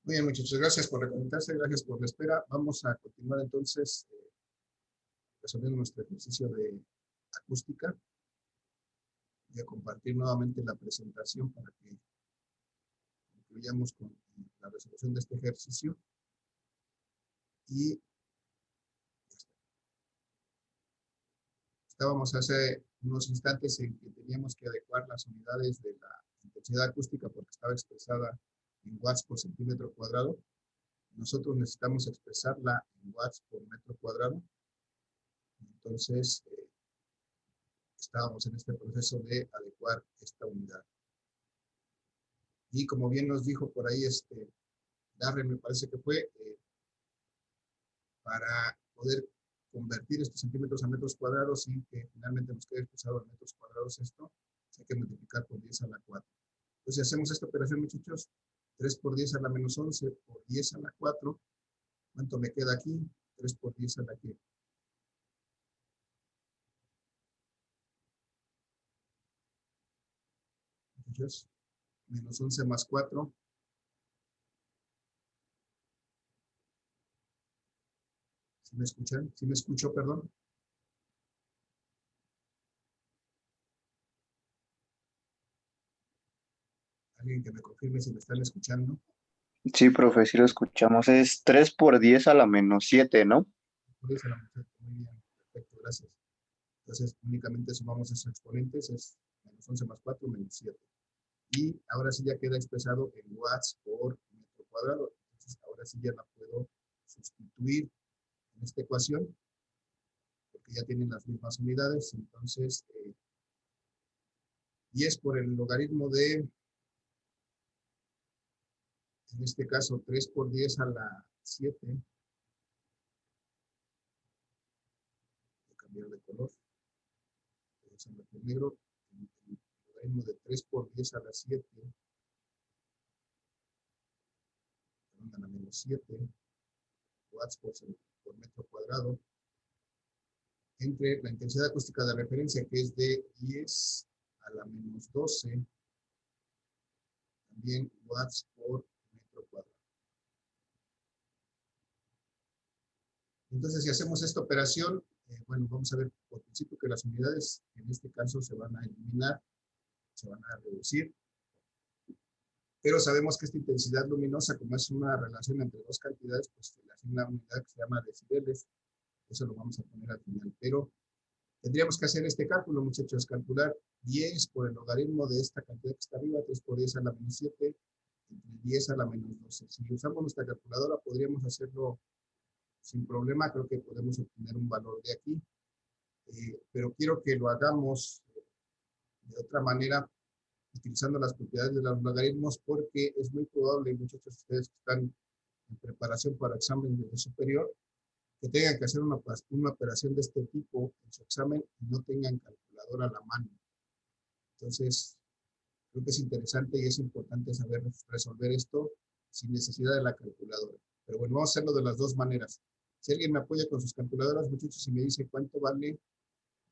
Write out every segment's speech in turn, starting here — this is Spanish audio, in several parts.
Muy bien, muchachos, gracias por reconectarse, gracias por la espera. Vamos a continuar entonces resolviendo nuestro ejercicio de acústica. Voy a compartir nuevamente la presentación para que concluyamos con la resolución de este ejercicio. Y estábamos hace unos instantes en que teníamos que adecuar las unidades de la intensidad acústica porque estaba expresada en watts por centímetro cuadrado. Nosotros necesitamos expresarla en watts por metro cuadrado. Entonces, estábamos en este proceso de adecuar esta unidad. Y como bien nos dijo por ahí Darren, me parece que fue, para poder convertir estos centímetros a metros cuadrados y que finalmente nos quede expresado en metros cuadrados esto, hay que multiplicar por 10 a la 4. Entonces, si hacemos esta operación, muchachos, 3 por 10 a la menos 11 por 10 a la 4, ¿cuánto me queda aquí? 3 por 10 a la que. Entonces, menos 11 más 4. ¿Sí me escuchan? ¿Sí me escucho, perdón? Alguien que me confirme si me están escuchando. Sí, profe, sí lo escuchamos. Es 3 por 10 a la menos 7, ¿no? Por 10 a la menos 7. Muy bien, perfecto, gracias. Entonces, únicamente sumamos esos exponentes, es menos 11 más 4, menos 7. Y ahora sí ya queda expresado en watts por metro cuadrado. Entonces, ahora sí ya la puedo sustituir en esta ecuación, porque ya tienen las mismas unidades. Entonces, 10 por el logaritmo de, en este caso, 3 por 10 a la 7. Voy a cambiar de color. Voy a hacerlo con negro. El logaritmo de 3 por 10 a la 7, a la menos 7 watts por metro cuadrado, entre la intensidad acústica de referencia, que es de 10 a la menos 12, también watts por metro cuadrado. Entonces, si hacemos esta operación, bueno, vamos a ver por principio que las unidades en este caso se van a eliminar, se van a reducir, pero sabemos que esta intensidad luminosa, como es una relación entre dos cantidades, pues se le asigna una unidad que se llama decibeles. Eso lo vamos a poner al final, pero tendríamos que hacer este cálculo, muchachos, calcular 10 por el logaritmo de esta cantidad que está arriba, 3 por 10 a la menos 7, entre 10 a la menos 12. Si usamos nuestra calculadora, podríamos hacerlo sin problema. Creo que podemos obtener un valor de aquí, pero quiero que lo hagamos de otra manera, utilizando las propiedades de los logaritmos, porque es muy probable, muchachos, ustedes que están en preparación para examen de superior, que tengan que hacer una operación de este tipo en su examen y no tengan calculadora a la mano. Entonces, creo que es interesante y es importante saber resolver esto sin necesidad de la calculadora. Pero bueno, vamos a hacerlo de las dos maneras. Si alguien me apoya con sus calculadoras, muchachos, y me dice cuánto vale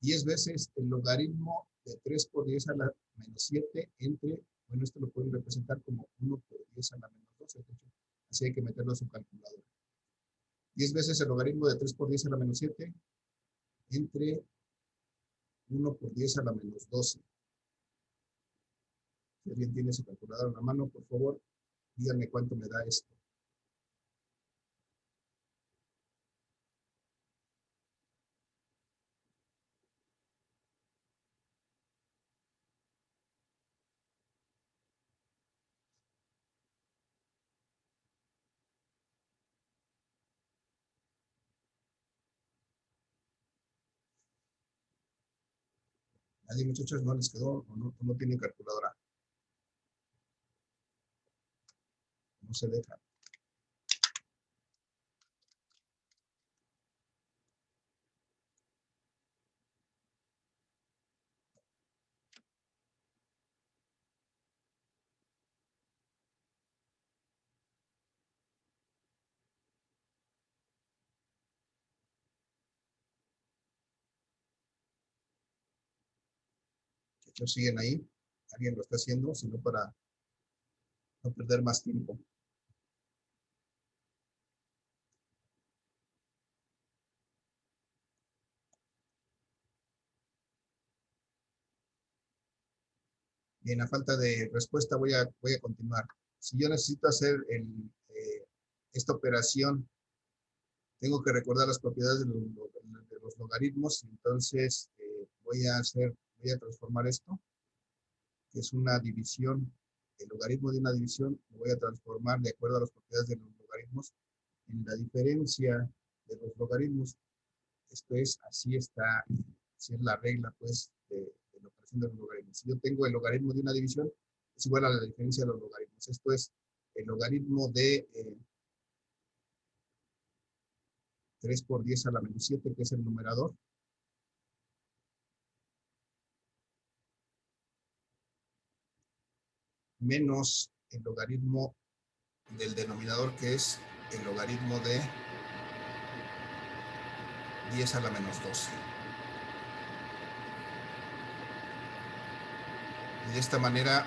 10 veces el logaritmo de 3 por 10 a la menos 7 entre, bueno, esto lo pueden representar como 1 por 10 a la menos 12. De hecho, así hay que meterlo a su calculadora. 10 veces el logaritmo de 3 por 10 a la menos 7 entre 1 por 10 a la menos 12. Si alguien tiene su calculadora en la mano, por favor, díganme cuánto me da esto. Nadie, muchachos, no les quedó o no tienen calculadora. No se deja. Muchachos, siguen ahí. Alguien lo está haciendo, sino para no perder más tiempo. Bien, a falta de respuesta voy a continuar. Si yo necesito hacer esta operación, tengo que recordar las propiedades de los logaritmos, entonces voy a transformar esto, que es una división, el logaritmo de una división, lo voy a transformar de acuerdo a las propiedades de los logaritmos en la diferencia de los logaritmos. Esto es, así está, así es la regla, pues, de la operación de los logaritmos. Si yo tengo el logaritmo de una división, es igual a la diferencia de los logaritmos. Esto es el logaritmo de 3 por 10 a la menos 7, que es el numerador, menos el logaritmo del denominador, que es el logaritmo de 10 a la menos 12. Y de esta manera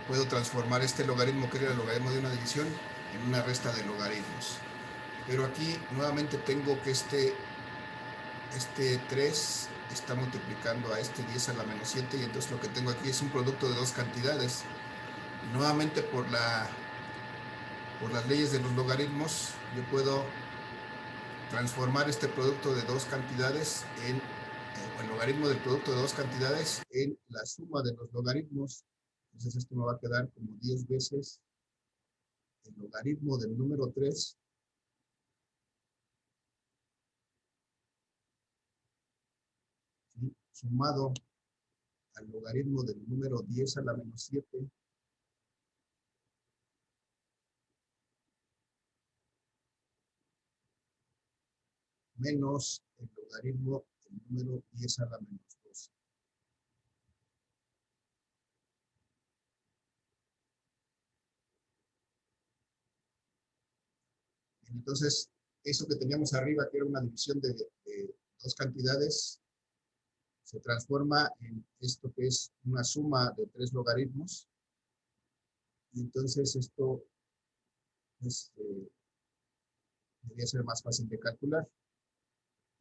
puedo transformar este logaritmo, que era el logaritmo de una división, en una resta de logaritmos. Pero aquí nuevamente tengo que este 3 está multiplicando a este 10 a la menos 7, y entonces lo que tengo aquí es un producto de dos cantidades. Y nuevamente por las leyes de los logaritmos, yo puedo transformar este producto de dos cantidades en el logaritmo del producto de dos cantidades en la suma de los logaritmos. Entonces esto me va a quedar como 10 veces el logaritmo del número 3 sumado al logaritmo del número 10 a la menos 7 menos el logaritmo del número 10 a la menos 12. Entonces, eso que teníamos arriba, que era una división de dos cantidades, se transforma en esto que es una suma de tres logaritmos. Y entonces esto debería ser más fácil de calcular.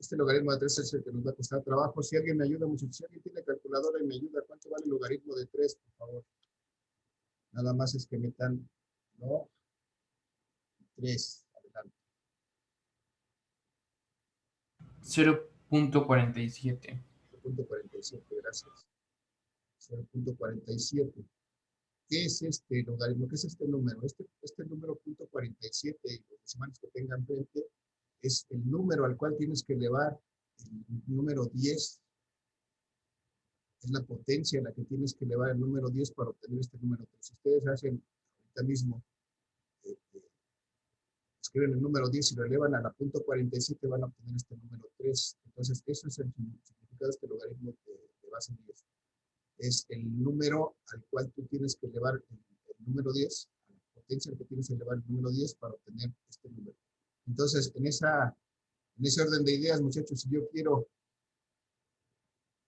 Este logaritmo de 3 es el que nos va a costar trabajo. Si alguien me ayuda, muchachos, si alguien tiene calculadora y me ayuda, ¿cuánto vale el logaritmo de 3, por favor? Nada más es que metan, no, 3, adelante. 0.47. 0.47, gracias. 0.47. ¿Qué es este logaritmo? ¿Qué es este número? Este número .47 y los decimales que tengan frente es el número al cual tienes que elevar el número 10. Es la potencia a la que tienes que elevar el número 10 para obtener este número 3. Si ustedes hacen ahorita mismo, eh, eh, escriben el número 10 y lo elevan a la .47, van a obtener este número 3. Entonces, eso es el significado de este logaritmo de base 10. Es el número al cual tú tienes que elevar el número 10, a la potencia al que tienes que elevar el número 10 para obtener este número. Entonces, en ese orden de ideas, muchachos, si yo quiero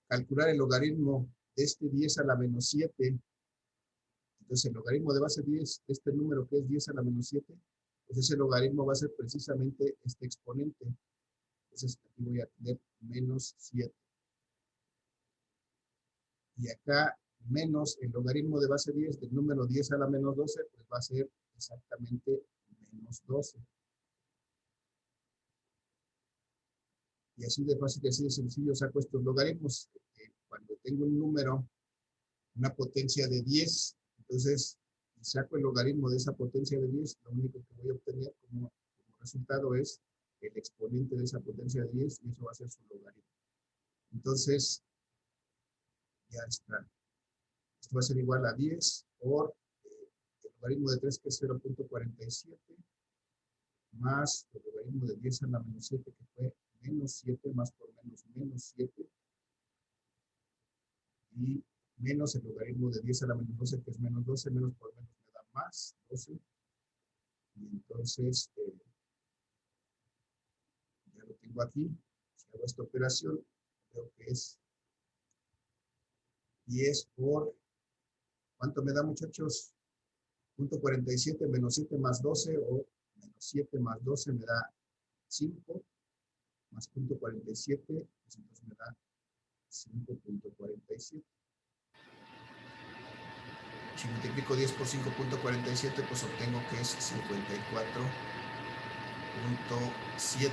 calcular el logaritmo de este 10 a la menos 7, entonces el logaritmo de base 10, este número que es 10 a la menos 7, pues ese logaritmo va a ser precisamente este exponente. Entonces aquí voy a tener menos 7. Y acá menos el logaritmo de base 10 del número 10 a la menos 12, pues va a ser exactamente menos 12. Y así de fácil y así de sencillo saco estos logaritmos. Cuando tengo un número, una potencia de 10, entonces saco el logaritmo de esa potencia de 10, lo único que voy a obtener como resultado es el exponente de esa potencia de 10 y eso va a ser su logaritmo. Entonces, ya está. Esto va a ser igual a 10 por el logaritmo de 3, que es 0.47, más el logaritmo de 10 a la menos 7, que fue menos 7, más por menos 7, y menos el logaritmo de 10 a la menos 12, que es menos 12, menos por menos me da más 12. Y entonces, ya lo tengo aquí. Si hago esta operación, veo que es 10 por, ¿cuánto me da, muchachos? .47 menos 7 más 12, o menos 7 más 12 me da 5, más .47, pues entonces me da 5.47. Si multiplico 10 por 5.47, pues obtengo que es 54.7.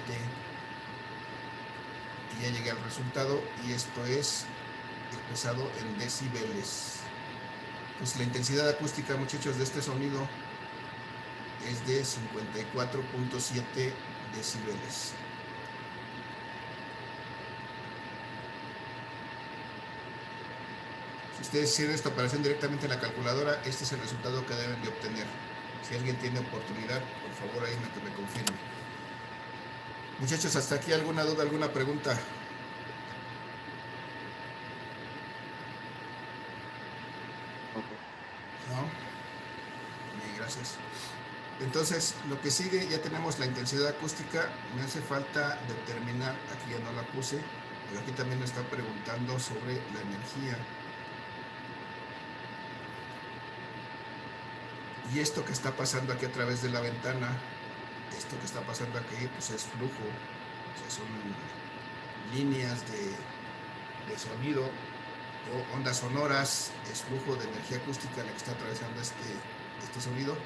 Y ya llegué al resultado, y esto es expresado en decibeles. Pues la intensidad acústica, muchachos, de este sonido es de 54.7 decibeles. Si ustedes hicieron esta operación directamente en la calculadora, este es el resultado que deben de obtener. Si alguien tiene oportunidad, por favor ahí que me confirme. Muchachos, hasta aquí, ¿alguna duda, alguna pregunta? ¿No? Bien, gracias. Entonces, lo que sigue, ya tenemos la intensidad acústica. Me hace falta determinar, aquí ya no la puse, pero aquí también me está preguntando sobre la energía. Y esto que está pasando aquí a través de la ventana, esto que está pasando aquí, pues es flujo. O sea, son líneas de sonido o ondas sonoras, es flujo de energía acústica la que está atravesando este sonido.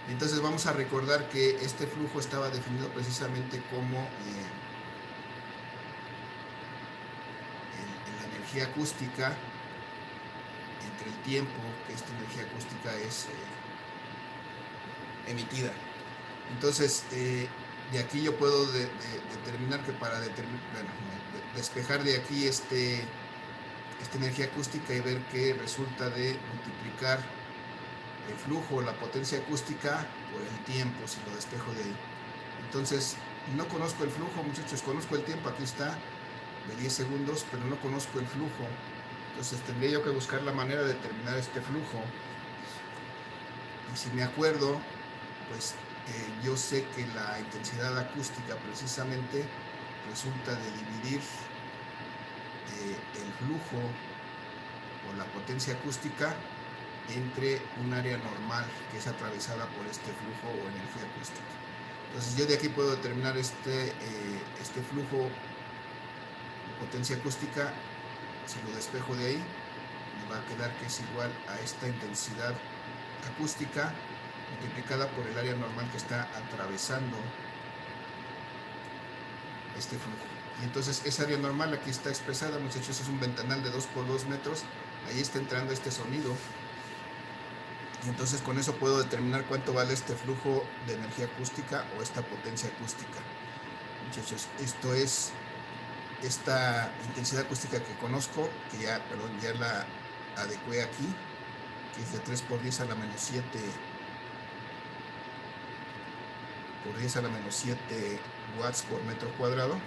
Entonces vamos a recordar que este flujo estaba definido precisamente como en la energía acústica entre el tiempo que esta energía acústica es emitida. Entonces, de aquí yo puedo determinar que para despejar de aquí esta energía acústica y ver que resulta de multiplicar el flujo, la potencia acústica por el tiempo, si lo despejo de ahí. Entonces, no conozco el flujo, muchachos, conozco el tiempo, aquí está, de 10 segundos, pero no conozco el flujo. Entonces tendría yo que buscar la manera de determinar este flujo. Y si me acuerdo, pues yo sé que la intensidad acústica precisamente resulta de dividir el flujo o la potencia acústica entre un área normal que es atravesada por este flujo o energía acústica. Entonces yo de aquí puedo determinar este flujo o potencia acústica. Si lo despejo de ahí, me va a quedar que es igual a esta intensidad acústica multiplicada por el área normal que está atravesando este flujo. Y entonces esa área normal aquí está expresada, muchachos, es un ventanal de 2 por 2 metros. Ahí está entrando este sonido. Y entonces con eso puedo determinar cuánto vale este flujo de energía acústica o esta potencia acústica. Muchachos, esto es esta intensidad acústica que conozco, que ya la adecué aquí, que es de 3 por 10 a la menos 7 por 10 a la menos 7 watts por metro cuadrado.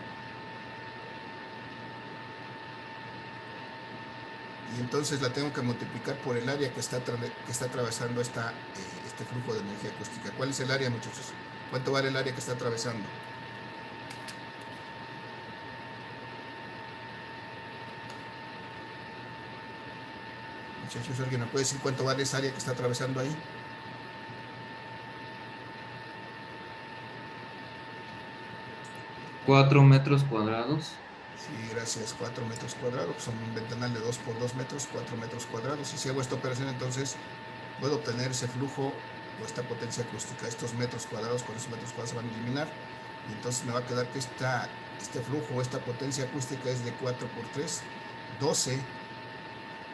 Y entonces la tengo que multiplicar por el área que está atravesando este flujo de energía acústica. ¿Cuál es el área, muchachos? ¿Cuánto vale el área que está atravesando? Muchachos, ¿alguien me puede decir cuánto vale esa área que está atravesando ahí? ¿4 metros cuadrados? Sí, gracias, 4 metros cuadrados. Son un ventanal de 2 por 2 metros, 4 metros cuadrados. Y si hago esta operación, entonces puedo obtener ese flujo o esta potencia acústica. Estos metros cuadrados con esos metros cuadrados se van a eliminar. Y entonces me va a quedar que este flujo o esta potencia acústica es de 4 por 3, 12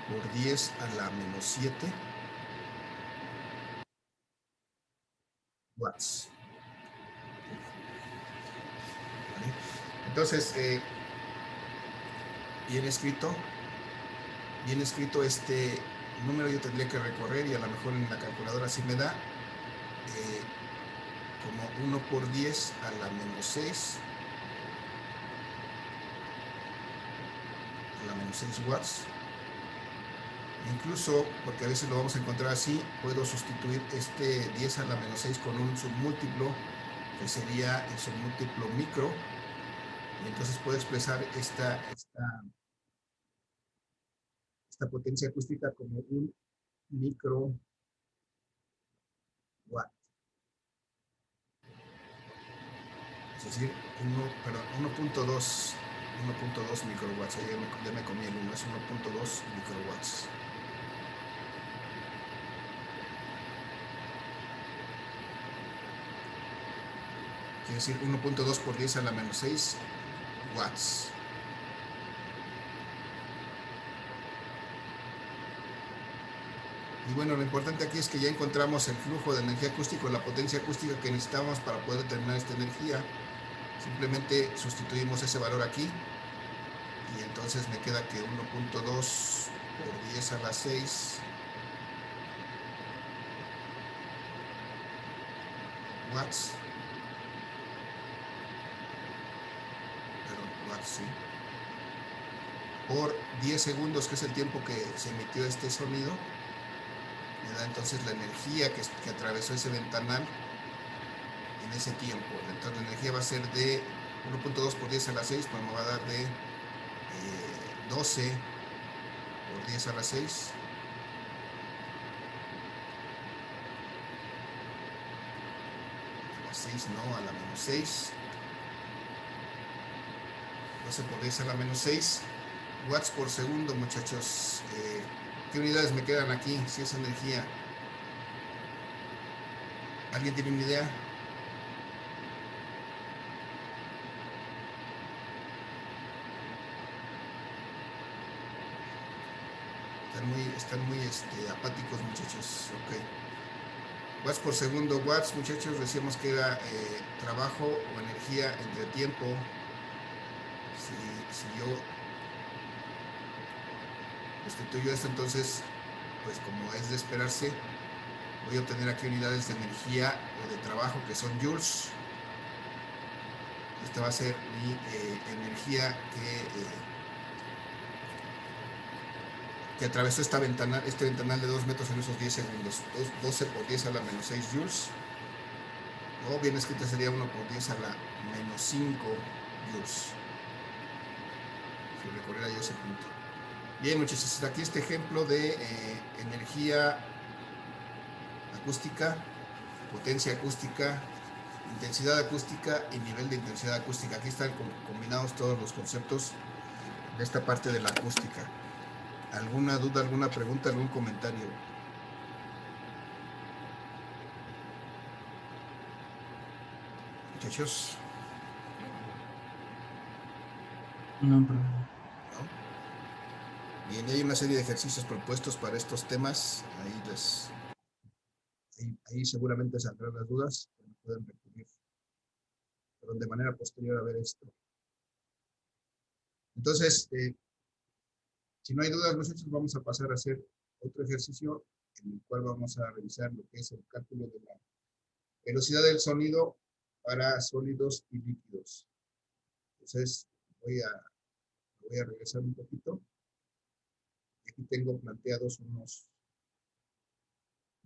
por 10 a la menos 7 watts. ¿Vale? Entonces, bien escrito este número yo tendría que recorrer, y a lo mejor en la calculadora sí me da como 1 por 10 a la menos 6 watts. Incluso, porque a veces lo vamos a encontrar así, puedo sustituir este 10 a la menos 6 con un submúltiplo, que sería el submúltiplo micro, y entonces puedo expresar esta potencia acústica como un micro watt. Es decir, 1.2 microwatts. Ahí ya me comí el 1, es 1.2 microwatts. quiere decir 1.2 por 10 a la menos 6 watts. Y bueno, lo importante aquí es que ya encontramos el flujo de energía acústica, la potencia acústica que necesitamos para poder determinar esta energía. Simplemente sustituimos ese valor aquí y entonces me queda que 1.2 por 10 a la 6 watts. Perdón, watts, sí. Por 10 segundos, que es el tiempo que se emitió este sonido, me da entonces la energía que atravesó ese ventanal en ese tiempo. Entonces la energía va a ser de 1.2 por 10 a la 6, pues me va a dar de 12 por 10 a la 6. A la 6 no, a la menos 6. 12 por 10 a la menos 6 watts por segundo, muchachos. ¿Qué unidades me quedan aquí? Si es energía. ¿Alguien tiene una idea? Están muy apáticos, muchachos. Ok. Watts por segundo. Watts, muchachos, decíamos que era trabajo o energía entre tiempo. Si yo sustituyo esto, entonces, pues como es de esperarse, voy a obtener aquí unidades de energía o de trabajo que son joules. Esta va a ser mi energía que atravesó este ventanal de 2 metros en esos 10 segundos. 12 por 10 a la menos 6 joules. O bien escrita sería 1 por 10 a la menos 5 joules. Si recorriera yo ese punto. Bien, muchachos, aquí este ejemplo de energía acústica, potencia acústica, intensidad acústica y nivel de intensidad acústica. Aquí están combinados todos los conceptos de esta parte de la acústica. ¿Alguna duda, alguna pregunta, algún comentario? Muchachos. No, problema. ¿No? Bien, hay una serie de ejercicios propuestos para estos temas. Ahí seguramente saldrán las dudas, pero pueden recurrir, pero de manera posterior a ver esto. Entonces, si no hay dudas, nosotros vamos a pasar a hacer otro ejercicio en el cual vamos a revisar lo que es el cálculo de la velocidad del sonido para sólidos y líquidos. Entonces, voy a regresar un poquito. Aquí tengo planteados un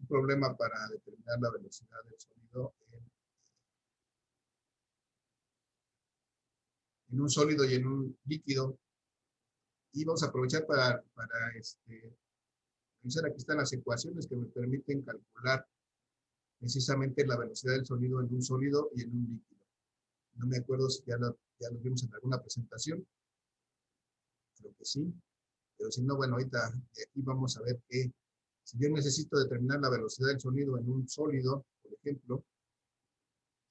problema para determinar la velocidad del sonido en un sólido y en un líquido. Y vamos a aprovechar para revisar, aquí están las ecuaciones que me permiten calcular precisamente la velocidad del sonido en un sólido y en un líquido. No me acuerdo si ya lo vimos en alguna presentación. Creo que sí. Pero si no, bueno, ahorita de aquí vamos a ver que si yo necesito determinar la velocidad del sonido en un sólido, por ejemplo,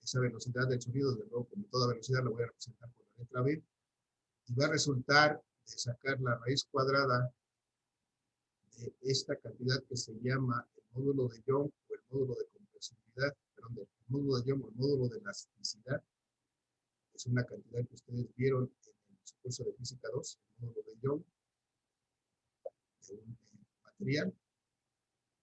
esa velocidad del sonido, de nuevo, como toda velocidad, la voy a representar por la letra B, y va a resultar de sacar la raíz cuadrada de esta cantidad que se llama el módulo de Young o el módulo de compresibilidad, perdón, el módulo de Young o el módulo de elasticidad. Es una cantidad que ustedes vieron en su curso de física 2, el módulo de Young, de un material,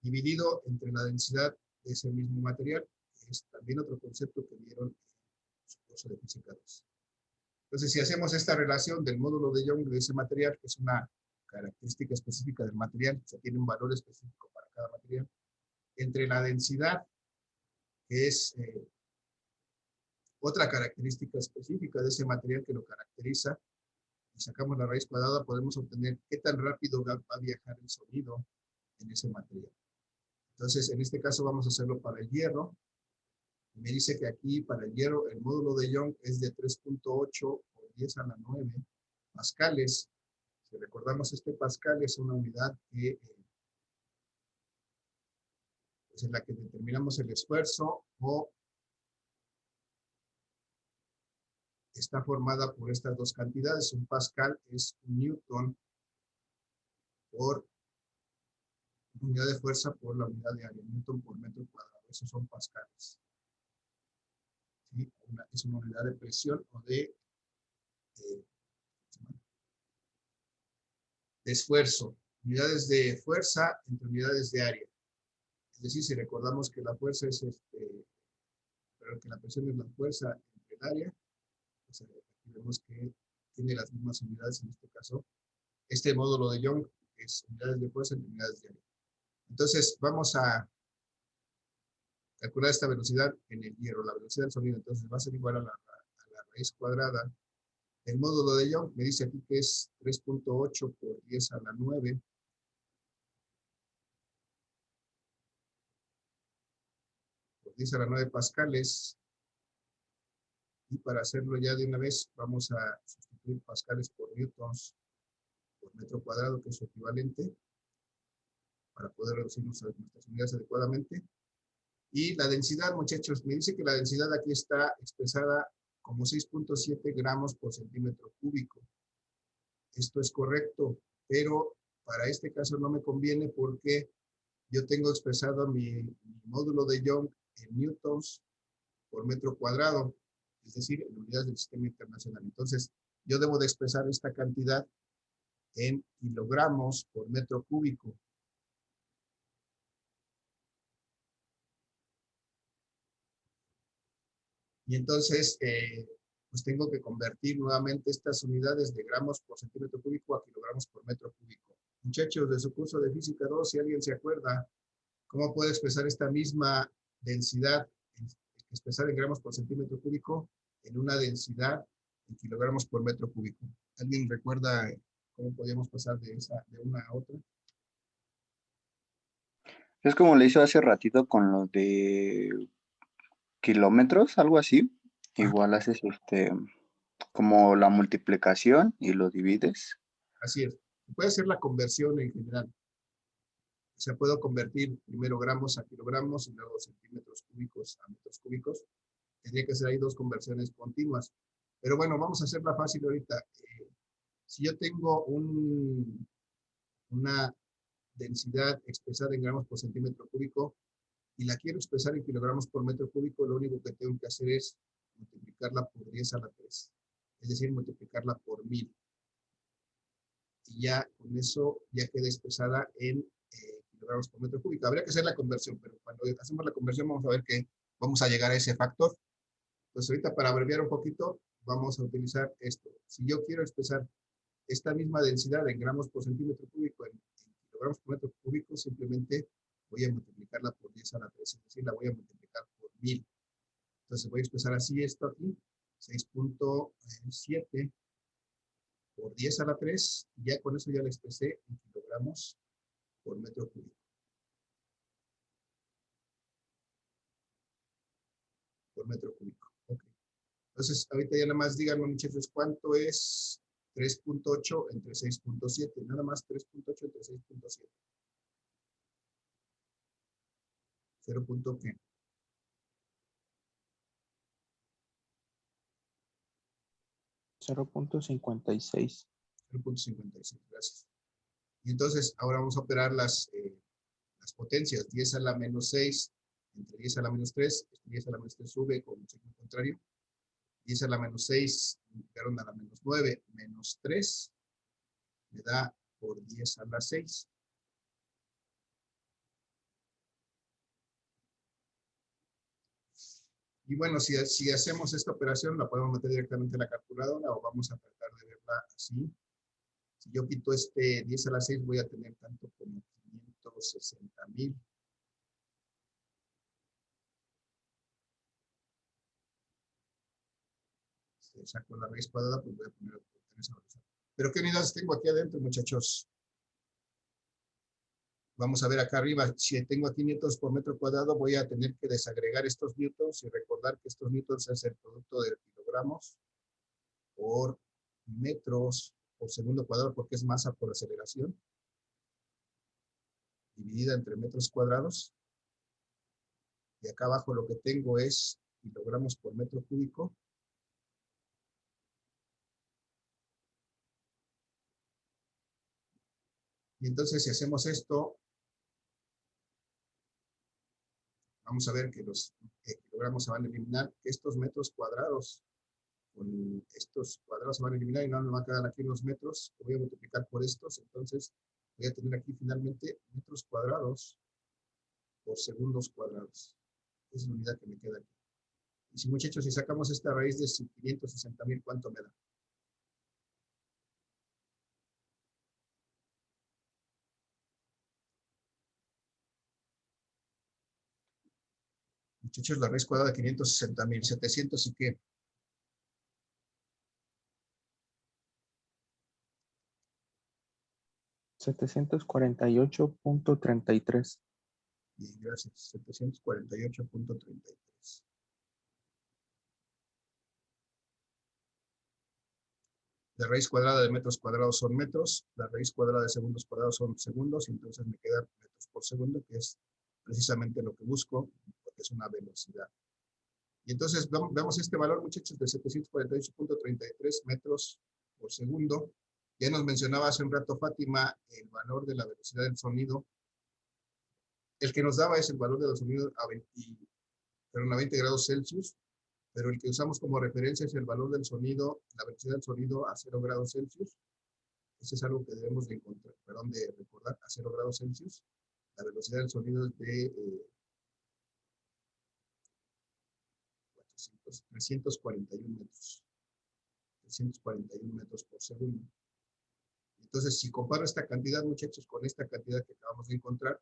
dividido entre la densidad de ese mismo material, que es también otro concepto que vieron en su curso de física 2. Entonces, si hacemos esta relación del módulo de Young de ese material, que es una característica específica del material, o sea, tiene un valor específico para cada material, entre la densidad, que es otra característica específica de ese material que lo caracteriza, y sacamos la raíz cuadrada, podemos obtener qué tan rápido va a viajar el sonido en ese material. Entonces, en este caso vamos a hacerlo para el hierro. Me dice que aquí para el hierro el módulo de Young es de 3.8 por 10 a la 9 pascales. Si recordamos, este pascal es una unidad que es en la que determinamos el esfuerzo o está formada por estas dos cantidades. Un pascal es un newton por unidad de fuerza por la unidad de área, newton por metro cuadrado. Esos son pascales. ¿Sí? Es una unidad de presión o de esfuerzo. Unidades de fuerza entre unidades de área. Es decir, si recordamos que la fuerza es pero que la presión es la fuerza entre el área, pues aquí vemos que tiene las mismas unidades en este caso. Este módulo de Young es unidades de fuerza entre unidades de área. Entonces, vamos a calcular esta velocidad en el hierro, la velocidad del sonido. Entonces, va a ser igual a la raíz cuadrada. El módulo de Young me dice aquí que es 3.8 por 10 a la 9. Por 10 a la 9 pascales. Y para hacerlo ya de una vez, vamos a sustituir pascales por newtons por metro cuadrado, que es su equivalente, para poder reducir nuestras unidades adecuadamente. Y la densidad, muchachos, me dice que la densidad aquí está expresada como 6.7 gramos por centímetro cúbico. Esto es correcto, pero para este caso no me conviene porque yo tengo expresado mi módulo de Young en newtons por metro cuadrado, es decir, en unidades del sistema internacional. Entonces, yo debo de expresar esta cantidad en kilogramos por metro cúbico. Y entonces, pues tengo que convertir nuevamente estas unidades de gramos por centímetro cúbico a kilogramos por metro cúbico. Muchachos, de su curso de Física 2, si alguien se acuerda, ¿cómo puedo expresar esta misma densidad, expresar en gramos por centímetro cúbico, en una densidad en kilogramos por metro cúbico? ¿Alguien recuerda cómo podíamos pasar de una a otra? Es como le hizo hace ratito con lo de kilómetros, algo así. Igual haces como la multiplicación y lo divides. Así es. Puede hacer la conversión en general. O sea, puedo convertir primero gramos a kilogramos y luego centímetros cúbicos a metros cúbicos. Tendría que ser ahí dos conversiones continuas. Pero bueno, vamos a hacerla fácil ahorita. Si yo tengo una densidad expresada en gramos por centímetro cúbico y la quiero expresar en kilogramos por metro cúbico, lo único que tengo que hacer es multiplicarla por 10 a la 3. Es decir, multiplicarla por 1000. Y ya con eso ya queda expresada en kilogramos por metro cúbico. Habría que hacer la conversión, pero cuando hacemos la conversión vamos a ver que vamos a llegar a ese factor. Pues ahorita para abreviar un poquito, vamos a utilizar esto. Si yo quiero expresar esta misma densidad en gramos por centímetro cúbico en kilogramos por metro cúbico, simplemente voy a multiplicarla por 10 a la 3, es decir, la voy a multiplicar por 1000. Entonces voy a expresar así esto aquí, 6.7 por 10 a la 3, y ya con eso ya la expresé en kilogramos por metro cúbico. Por metro cúbico. Okay. Entonces, ahorita ya nada más díganme, muchachos, ¿cuánto es 3.8 entre 6.7? Nada más 3.8 entre 6.7. 0. ¿Qué? 0.56. 0.56, gracias. Y entonces, ahora vamos a operar las potencias. 10 a la menos 6 entre 10 a la menos 3. 10 a la menos 3 sube con un signo contrario. 10 a la menos 6, llegaron a la menos 9, menos 3, me da por 10 a la 6. Y bueno, si hacemos esta operación, la podemos meter directamente en la calculadora o vamos a tratar de verla así. Si yo quito 10 a la 6, voy a tener tanto como 560,000. Si saco la raíz cuadrada, pues voy a poner esa velocidad. Pero ¿qué unidades tengo aquí adentro, muchachos? Vamos a ver acá arriba, si tengo aquí newtons por metro cuadrado, voy a tener que desagregar estos newtons y recordar que estos newtons es el producto de kilogramos por metros por segundo cuadrado, porque es masa por aceleración, dividida entre metros cuadrados. Y acá abajo lo que tengo es kilogramos por metro cúbico Y entonces si hacemos esto, vamos a ver que los kilogramos se van a eliminar, que estos metros cuadrados, con estos cuadrados se van a eliminar y no me va a quedar aquí los metros, que voy a multiplicar por estos, entonces voy a tener aquí finalmente metros cuadrados por segundos cuadrados. Esa es la unidad que me queda aquí. Y si muchachos, si sacamos esta raíz de 560,000, ¿cuánto me da? Muchachos, la raíz cuadrada de 560,000, 700 y qué. $748.33. Bien, gracias. 748.33. La raíz cuadrada de metros cuadrados son metros, la raíz cuadrada de segundos cuadrados son segundos, y entonces me queda metros por segundo, que es precisamente lo que busco, porque es una velocidad. Y entonces vemos este valor, muchachos, de 748.33 metros por segundo. Ya nos mencionaba hace un rato Fátima el valor de la velocidad del sonido. El que nos daba es el valor del sonido a 20 grados Celsius, pero el que usamos como referencia es el valor del sonido, la velocidad del sonido a 0 grados Celsius. Eso es algo que debemos de encontrar, perdón, de recordar, a 0 grados Celsius. La velocidad del sonido es de 341 metros. 341 metros por segundo. Entonces, si comparo esta cantidad, muchachos, con esta cantidad que acabamos de encontrar,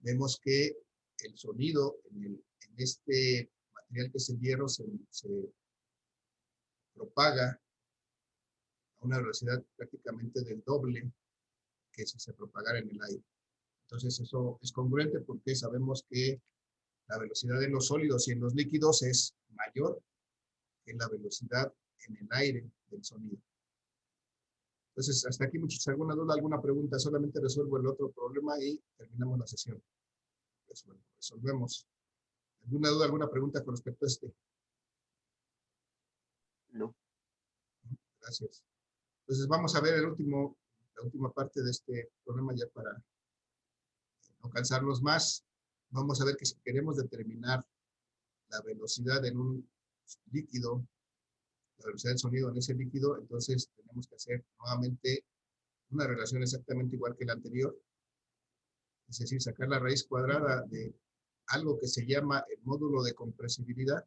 vemos que el sonido en este material que es el hierro se propaga a una velocidad prácticamente del doble que si se propagara en el aire. Entonces, eso es congruente porque sabemos que la velocidad en los sólidos y en los líquidos es mayor que la velocidad en el aire del sonido. Entonces, hasta aquí, muchachos, ¿alguna duda, alguna pregunta? Solamente resuelvo el otro problema y terminamos la sesión. Resolvemos. ¿Alguna duda, alguna pregunta con respecto a este? No. Gracias. Entonces, vamos a ver la última parte de este problema ya para no cansarnos más. Vamos a ver que si queremos determinar la velocidad en un líquido, la velocidad del sonido en ese líquido, entonces tenemos que hacer nuevamente una relación exactamente igual que la anterior, es decir, sacar la raíz cuadrada de algo que se llama el módulo de compresibilidad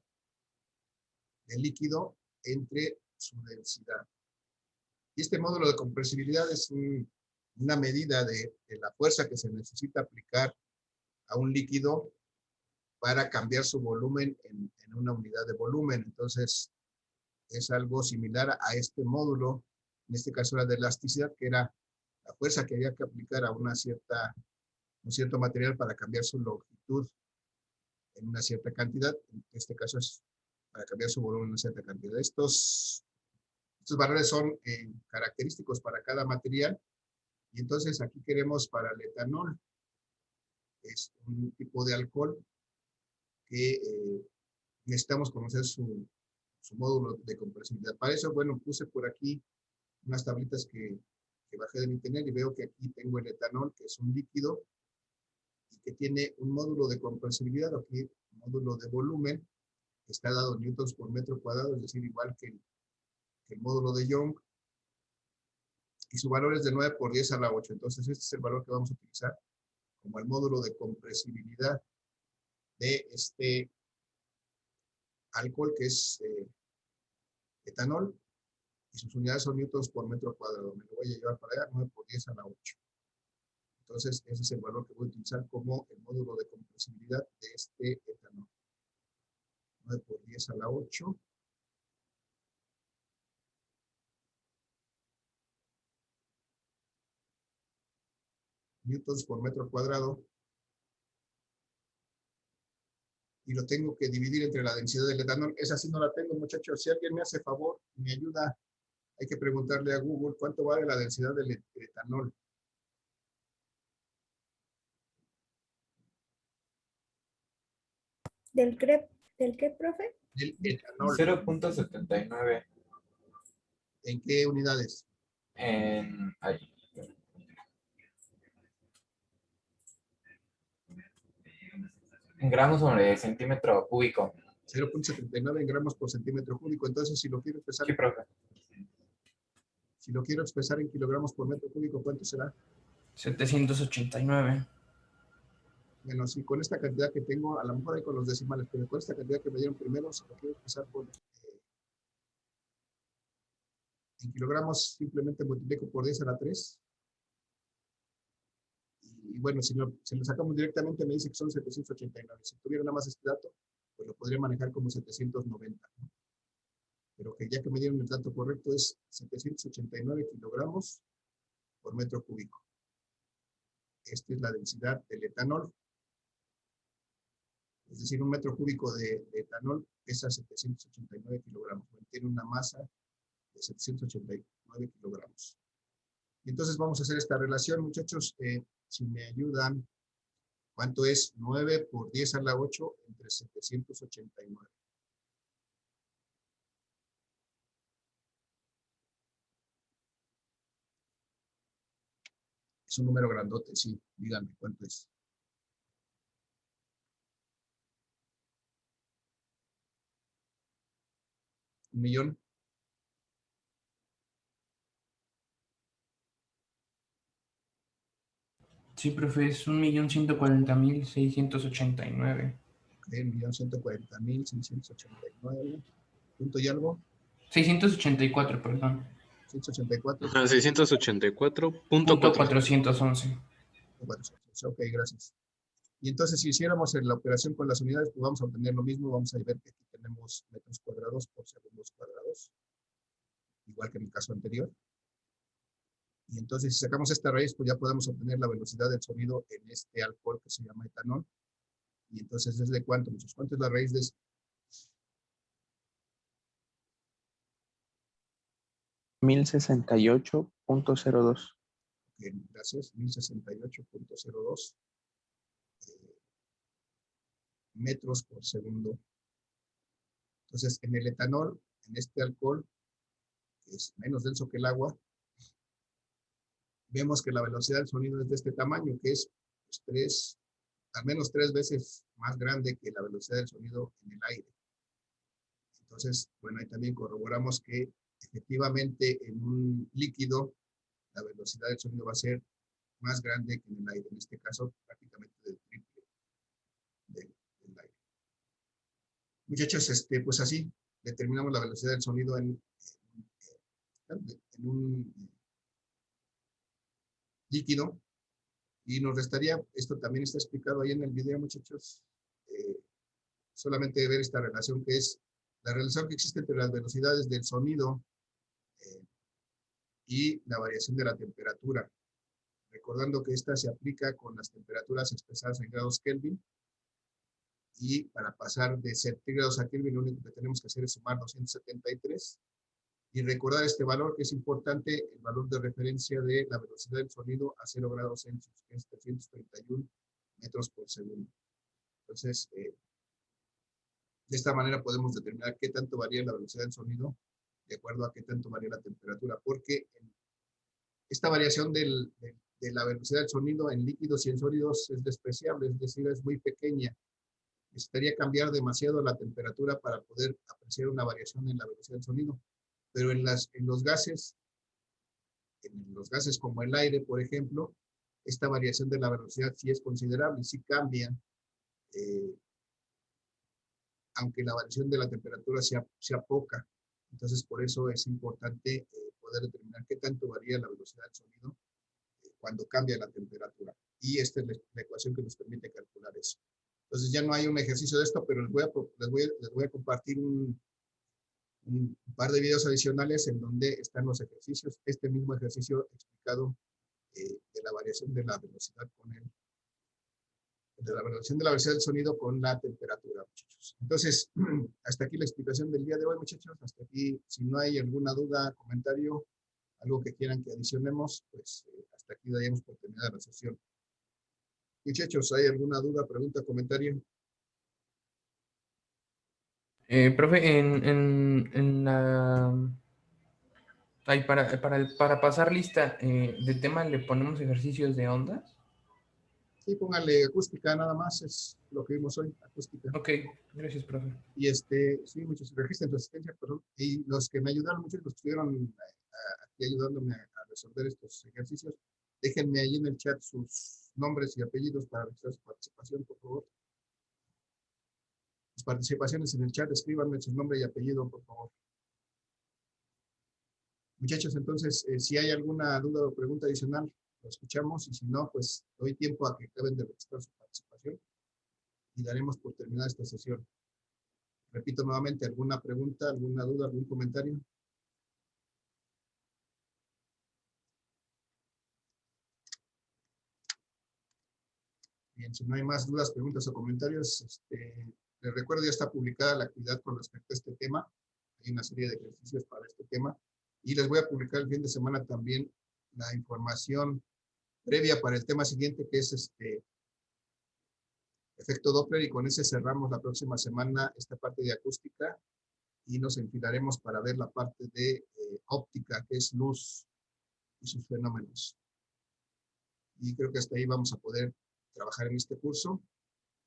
del líquido entre su densidad. Y este módulo de compresibilidad es una medida de la fuerza que se necesita aplicar a un líquido para cambiar su volumen en una unidad de volumen. Entonces, es algo similar a este módulo, en este caso era de elasticidad, que era la fuerza que había que aplicar a un cierto material para cambiar su longitud en una cierta cantidad. En este caso es para cambiar su volumen en una cierta cantidad. Estos valores son característicos para cada material. Y entonces aquí queremos para el etanol, es un tipo de alcohol que necesitamos conocer su módulo de compresibilidad. Para eso, bueno, puse por aquí unas tablitas que bajé de internet y veo que aquí tengo el etanol, que es un líquido y que tiene un módulo de compresibilidad, aquí un módulo de volumen, que está dado en newtons por metro cuadrado, es decir, igual que el módulo de Young, y su valor es de 9 por 10 a la 8. Entonces, este es el valor que vamos a utilizar como el módulo de compresibilidad de este alcohol, que es etanol, y sus unidades son newtons por metro cuadrado. Me lo voy a llevar para allá, 9 por 10 a la 8. Entonces, ese es el valor que voy a utilizar como el módulo de compresibilidad de este etanol. 9 por 10 a la 8. Newtons por metro cuadrado. Y lo tengo que dividir entre la densidad del etanol. Esa sí no la tengo, muchachos. Si alguien me hace favor, me ayuda, hay que preguntarle a Google cuánto vale la densidad del etanol. ¿Del qué, profe? El etanol. 0.79 ¿En qué unidades? en... Ahí. En gramos sobre centímetro cúbico. 0.79 en gramos por centímetro cúbico. Entonces, si lo quiero expresar, Sí, profe. si lo quiero expresar en kilogramos por metro cúbico, ¿cuánto será? 789. Bueno, si con esta cantidad que tengo, a lo mejor hay con los decimales, pero con esta cantidad que me dieron primero, si lo quiero expresar en kilogramos, simplemente multiplico por 10 a la 3. Y bueno, si lo sacamos directamente, me dice que son 789. Si tuviera nada más este dato, pues lo podría manejar como 790, ¿no? Pero que ya que me dieron el dato correcto es 789 kilogramos por metro cúbico. Esta es la densidad del etanol. Es decir, un metro cúbico de etanol pesa 789 kilogramos. Tiene una masa de 789 kilogramos. Y entonces vamos a hacer esta relación, muchachos. Si me ayudan, ¿cuánto es 9 por 10 a la 8 entre 789? Es un número grandote, sí. Díganme, ¿cuánto es? ¿Un millón? Sí, profe, es 1.140.689. Ok, 1.140.689. ¿Punto y algo? 684, perdón. 184. Ajá, 684.400. 411. Ok, gracias. Y entonces, si hiciéramos la operación con las unidades, pues vamos a obtener lo mismo. Vamos a ver que aquí tenemos metros cuadrados por segundos cuadrados, igual que en el caso anterior. Y entonces, si sacamos esta raíz, pues ya podemos obtener la velocidad del sonido en este alcohol que se llama etanol. Y entonces, ¿es de cuánto, muchachos? ¿Cuánto es la raíz de eso? 1068.02. Gracias, 1068.02 metros por segundo. Entonces, en el etanol, en este alcohol, que es menos denso que el agua, vemos que la velocidad del sonido es de este tamaño, que es pues, al menos 3 veces más grande que la velocidad del sonido en el aire. Entonces, bueno, ahí también corroboramos que efectivamente en un líquido la velocidad del sonido va a ser más grande que en el aire, en este caso prácticamente del triple del aire. Muchachos, pues así determinamos la velocidad del sonido en un líquido. Y nos restaría, esto también está explicado ahí en el video, muchachos, solamente ver esta relación que es la relación que existe entre las velocidades del sonido y la variación de la temperatura. Recordando que esta se aplica con las temperaturas expresadas en grados Kelvin. Y para pasar de centígrados a Kelvin, lo único que tenemos que hacer es sumar 273. Y recordar este valor que es importante, el valor de referencia de la velocidad del sonido a 0 grados Celsius, que es 331 metros por segundo. Entonces, de esta manera podemos determinar qué tanto varía la velocidad del sonido de acuerdo a qué tanto varía la temperatura, porque esta variación de la velocidad del sonido en líquidos y en sólidos es despreciable, es decir, es muy pequeña. Necesitaría cambiar demasiado la temperatura para poder apreciar una variación en la velocidad del sonido. Pero en los gases como el aire, por ejemplo, esta variación de la velocidad sí es considerable, sí cambia, aunque la variación de la temperatura sea poca. Entonces, por eso es importante poder determinar qué tanto varía la velocidad del sonido cuando cambia la temperatura. Y esta es la ecuación que nos permite calcular eso. Entonces, ya no hay un ejercicio de esto, pero les voy a compartir un par de videos adicionales en donde están los ejercicios, este mismo ejercicio explicado de la variación de la velocidad de la velocidad del sonido con la temperatura, muchachos. Entonces, hasta aquí la explicación del día de hoy, muchachos. Hasta aquí, si no hay alguna duda, comentario, algo que quieran que adicionemos, pues hasta aquí daríamos por terminada la sesión. Muchachos, ¿hay alguna duda, pregunta, comentario? Profe, en la... Ay, para pasar lista de tema, ¿le ponemos ejercicios de ondas? Sí, póngale acústica nada más, es lo que vimos hoy, acústica. Ok, gracias, profe. Y sí, muchos registren tu asistencia, perdón. Y los que me ayudaron, muchos los que estuvieron aquí ayudándome a resolver estos ejercicios, déjenme ahí en el chat sus nombres y apellidos para registrar su participación, por favor. Sus participaciones en el chat, escríbanme su nombre y apellido, por favor. Muchachos, entonces, si hay alguna duda o pregunta adicional, lo escuchamos, y si no, pues doy tiempo a que acaben de registrar su participación y daremos por terminada esta sesión. Repito nuevamente, ¿alguna pregunta, alguna duda, algún comentario? Bien, si no hay más dudas, preguntas o comentarios, les recuerdo, ya está publicada la actividad con respecto a este tema. Hay una serie de ejercicios para este tema. Y les voy a publicar el fin de semana también la información previa para el tema siguiente, que es efecto Doppler, y con ese cerramos la próxima semana esta parte de acústica y nos enfilaremos para ver la parte de óptica, que es luz y sus fenómenos. Y creo que hasta ahí vamos a poder trabajar en este curso,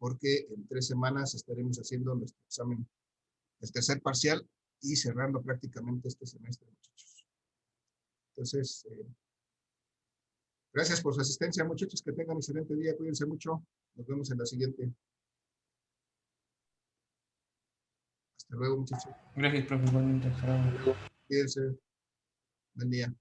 porque en 3 semanas estaremos haciendo nuestro examen, el tercer parcial, y cerrando prácticamente este semestre, muchachos. Entonces, gracias por su asistencia, muchachos, que tengan un excelente día, cuídense mucho, nos vemos en la siguiente. Hasta luego, muchachos. Gracias, profe. Igualmente, hasta luego. Cuídense. Buen día.